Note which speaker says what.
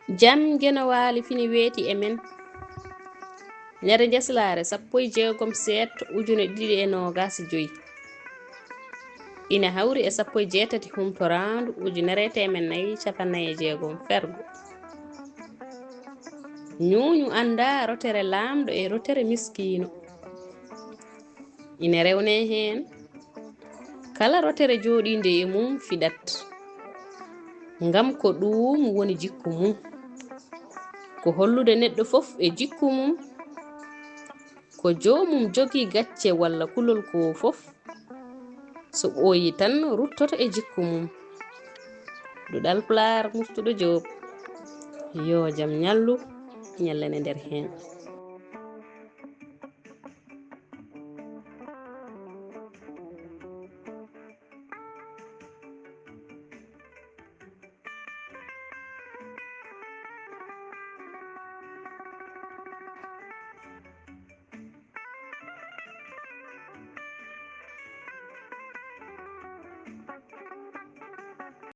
Speaker 1: jam gena waali fini weeti e men ñande Njeslaare 16 seeɗto ujune 2025 ina hawri e 18 humtoraandu ujunere temen 456 fergo ñuuñu anda rotere laamɗo e rotere miskiino ina rewne heen kala rotere jooɗinde e mum fiɗat ngam ko ɗum woni jikku mum ko hollude neɗɗo fof e jikku mum ko joomum jogii gacce walla kulol ko fof so ɓooyi tan ruttoto e jikku mum Duɗal Pulaar Murtuɗo Joob yo jam ñallu ñallane nder heen